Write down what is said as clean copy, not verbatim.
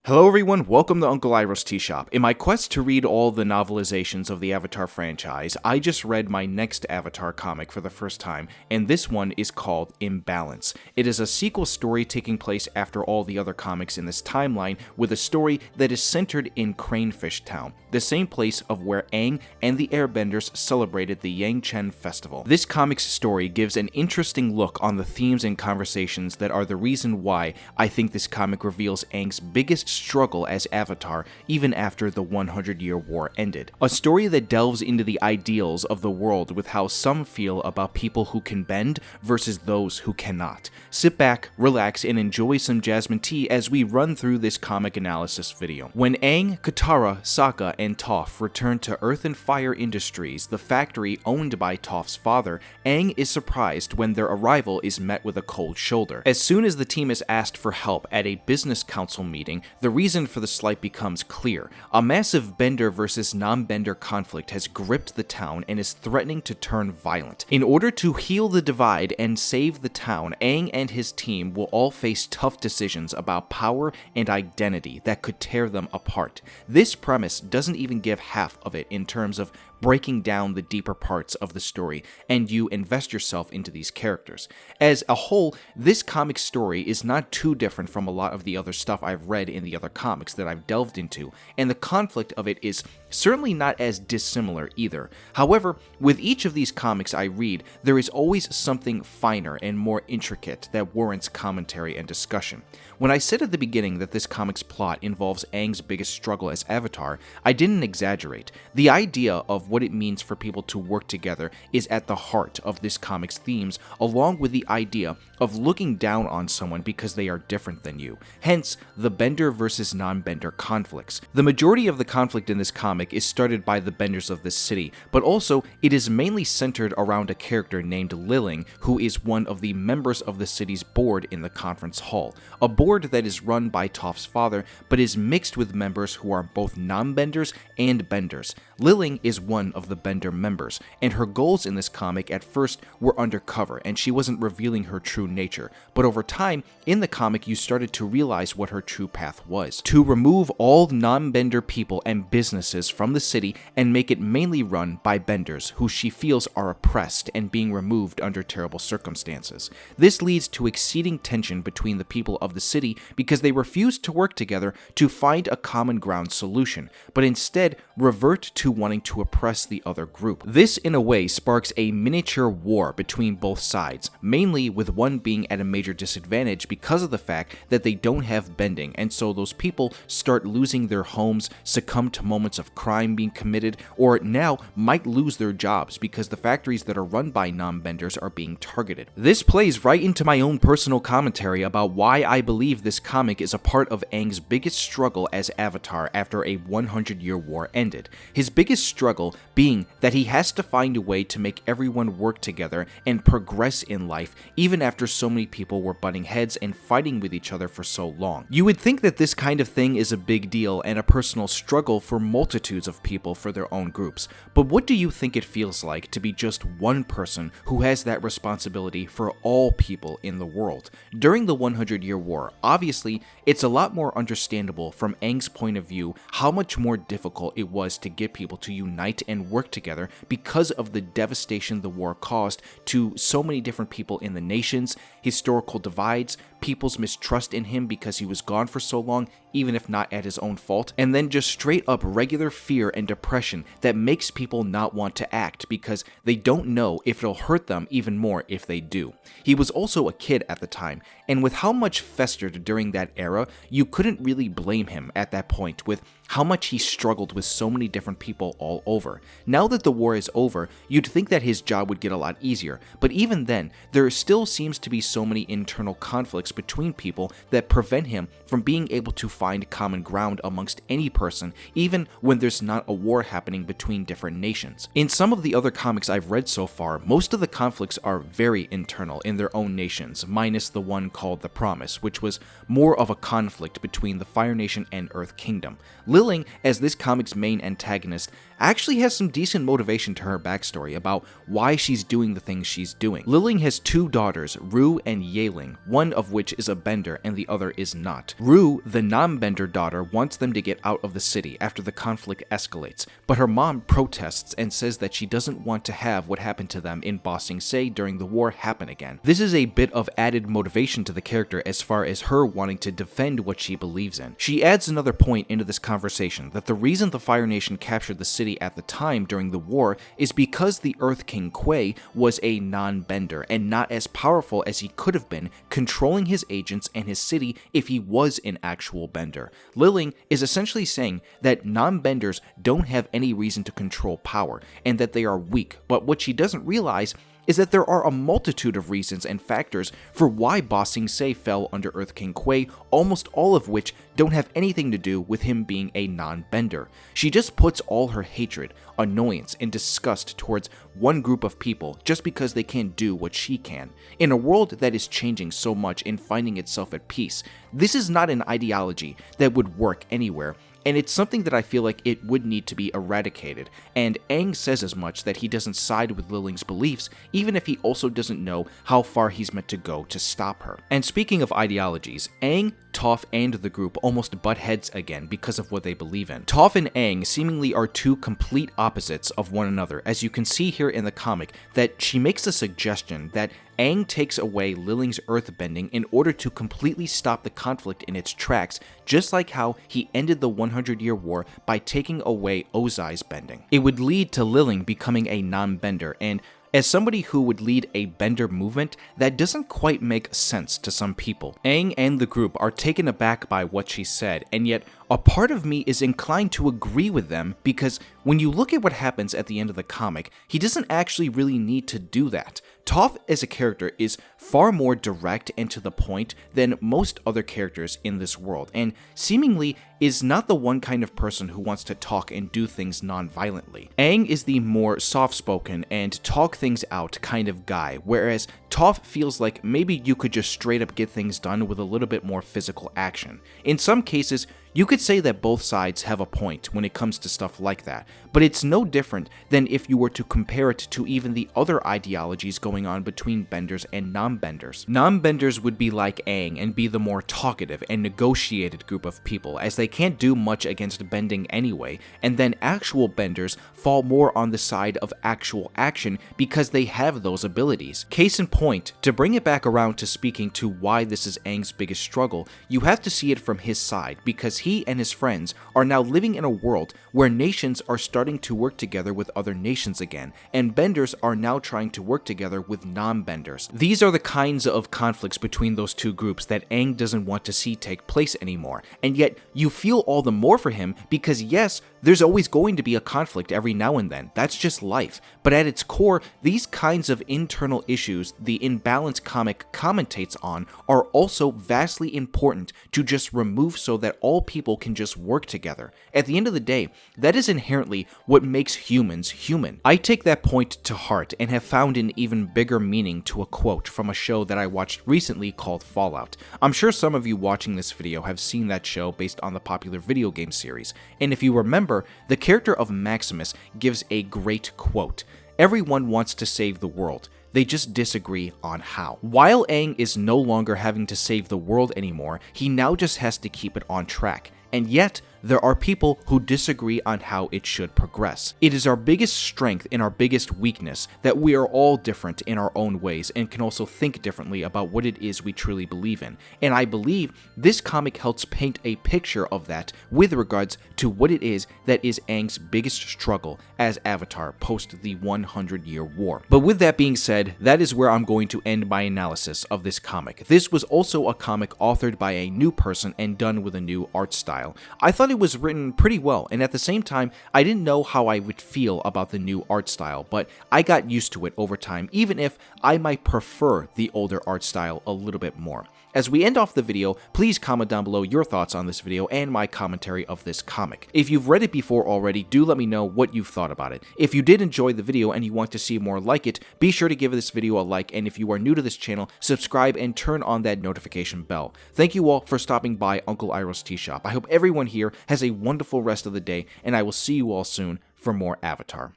Hello everyone, welcome to Uncle Iroh's Tea Shop. In my quest to read all the novelizations of the Avatar franchise, I just read my next Avatar comic for the first time, and this one is called Imbalance. It is a sequel story taking place after all the other comics in this timeline, with a story that is centered in Cranefish Town, the same place of where Aang and the Airbenders celebrated the Yangchen Festival. This comic's story gives an interesting look on the themes and conversations that are the reason why I think this comic reveals Aang's biggest struggle as Avatar even after the 100-year war ended. A story that delves into the ideals of the world with how some feel about people who can bend versus those who cannot. Sit back, relax, and enjoy some jasmine tea as we run through this comic analysis video. When Aang, Katara, Sokka, and Toph return to Earthen Fire Industries, the factory owned by Toph's father, Aang is surprised when their arrival is met with a cold shoulder. As soon as the team is asked for help at a business council meeting, the reason for the slight becomes clear. A massive bender versus non-bender conflict has gripped the town and is threatening to turn violent. In order to heal the divide and save the town, Aang and his team will all face tough decisions about power and identity that could tear them apart. This premise doesn't even give half of it in terms of breaking down the deeper parts of the story, and you invest yourself into these characters. As a whole, this comic story is not too different from a lot of the other stuff I've read in the other comics that I've delved into, and the conflict of it is certainly not as dissimilar either. However, with each of these comics I read, there is always something finer and more intricate that warrants commentary and discussion. When I said at the beginning that this comic's plot involves Aang's biggest struggle as Avatar, I didn't exaggerate. The idea of what it means for people to work together is at the heart of this comic's themes, along with the idea of looking down on someone because they are different than you. Hence, the bender versus non-bender conflicts. The majority of the conflict in this comic is started by the benders of this city, but also it is mainly centered around a character named Liling, who is one of the members of the city's board in the conference hall. A board that is run by Toph's father, but is mixed with members who are both non-benders and benders. Liling is one of the bender members, and her goals in this comic at first were undercover, and she wasn't revealing her true nature, but over time, in the comic you started to realize what her true path was: to remove all non-bender people and businesses from the city and make it mainly run by benders, who she feels are oppressed and being removed under terrible circumstances. This leads to exceeding tension between the people of the city because they refuse to work together to find a common ground solution, but instead revert to wanting to oppress the other group. This, in a way, sparks a miniature war between both sides, mainly with one being at a major disadvantage because of the fact that they don't have bending, and so those people start losing their homes, succumb to moments of crime being committed, or now might lose their jobs because the factories that are run by non-benders are being targeted. This plays right into my own personal commentary about why I believe this comic is a part of Aang's biggest struggle as Avatar after a 100-year war ended. His biggest struggle being that he has to find a way to make everyone work together and progress in life even after so many people were butting heads and fighting with each other for so long. You would think that this kind of thing is a big deal and a personal struggle for multitudes of people for their own groups, but what do you think it feels like to be just one person who has that responsibility for all people in the world? During the 100-year war, obviously, it's a lot more understandable from Aang's point of view how much more difficult it was to get people to unite and work together because of the devastation the war caused to so many different people in the nations, historical divides, people's mistrust in him because he was gone for so long, even if not at his own fault, and then just straight up regular fear and depression that makes people not want to act because they don't know if it'll hurt them even more if they do. He was also a kid at the time, and with how much festered during that era, you couldn't really blame him at that point with how much he struggled with so many different people all over. Now that the war is over, you'd think that his job would get a lot easier, but even then, there still seems to be so many internal conflicts between people that prevent him from being able to find common ground amongst any person, even when there's not a war happening between different nations. In some of the other comics I've read so far, most of the conflicts are very internal in their own nations, minus the one called The Promise, which was more of a conflict between the Fire Nation and Earth Kingdom. Liling, as this comic's main antagonist, actually actually has some decent motivation to her backstory about why she's doing the things she's doing. Liling has two daughters, Rue and Yeling, one of which is a bender and the other is not. Rue, the non-bender daughter, wants them to get out of the city after the conflict escalates, but her mom protests and says that she doesn't want to have what happened to them in Ba Sing Se during the war happen again. This is a bit of added motivation to the character as far as her wanting to defend what she believes in. She adds another point into this conversation that the reason the Fire Nation captured the city at the time during the war is because the Earth King Quay was a non-bender and not as powerful as he could have been, controlling his agents and his city if he was an actual bender. Liling is essentially saying that non-benders don't have any reason to control power and that they are weak, but what she doesn't realize is that there are a multitude of reasons and factors for why Ba Sing Se fell under Earth King Quay, almost all of which don't have anything to do with him being a non-bender. She just puts all her hatred, annoyance, and disgust towards one group of people just because they can't do what she can. In a world that is changing so much and finding itself at peace, this is not an ideology that would work anywhere, and it's something that I feel like it would need to be eradicated, and Aang says as much that he doesn't side with Liling's beliefs, even if he also doesn't know how far he's meant to go to stop her. And speaking of ideologies, Aang, Toph, and the group almost butt heads again because of what they believe in. Toph and Aang seemingly are two complete opposites of one another, as you can see here in the comic that she makes the suggestion that Aang takes away Liling's earthbending in order to completely stop the conflict in its tracks, just like how he ended the 100-year war by taking away Ozai's bending. It would lead to Liling becoming a non-bender, and as somebody who would lead a bender movement, that doesn't quite make sense to some people. Aang and the group are taken aback by what she said, and yet a part of me is inclined to agree with them because when you look at what happens at the end of the comic, he doesn't actually really need to do that. Toph as a character is far more direct and to the point than most other characters in this world, and seemingly is not the one kind of person who wants to talk and do things non-violently. Aang is the more soft-spoken and talk things out kind of guy, whereas Toph feels like maybe you could just straight up get things done with a little bit more physical action. In some cases, you could say that both sides have a point when it comes to stuff like that, but it's no different than if you were to compare it to even the other ideologies going on between benders and non-benders. Non-benders would be like Aang and be the more talkative and negotiated group of people, as they can't do much against bending anyway, and then actual benders fall more on the side of actual action because they have those abilities. Case in point, to bring it back around to speaking to why this is Aang's biggest struggle, you have to see it from his side, because he and his friends are now living in a world where nations are starting to work together with other nations again, and benders are now trying to work together with non-benders. These are the kinds of conflicts between those two groups that Aang doesn't want to see take place anymore, and yet you feel all the more for him because yes, there's always going to be a conflict every now and then, that's just life, but at its core, these kinds of internal issues the Imbalance comic commentates on are also vastly important to just remove so that all people can just work together. At the end of the day, that is inherently what makes humans human. I take that point to heart and have found an even bigger meaning to a quote from a show that I watched recently called Fallout. I'm sure some of you watching this video have seen that show based on the popular video game series, and if you remember, the character of Maximus gives a great quote. Everyone wants to save the world. They just disagree on how. While Aang is no longer having to save the world anymore, he now just has to keep it on track. And yet, there are people who disagree on how it should progress. It is our biggest strength and our biggest weakness that we are all different in our own ways and can also think differently about what it is we truly believe in. And I believe this comic helps paint a picture of that with regards to what it is that is Aang's biggest struggle as Avatar post the 100-year war. But with that being said, that is where I'm going to end my analysis of this comic. This was also a comic authored by a new person and done with a new art style. I thought it was written pretty well, and at the same time, I didn't know how I would feel about the new art style, but I got used to it over time, even if I might prefer the older art style a little bit more. As we end off the video, please comment down below your thoughts on this video and my commentary of this comic. If you've read it before already, do let me know what you've thought about it. If you did enjoy the video and you want to see more like it, be sure to give this video a like, and if you are new to this channel, subscribe and turn on that notification bell. Thank you all for stopping by Uncle Iroh's Tea Shop. I hope everyone here has a wonderful rest of the day, and I will see you all soon. for more Avatar.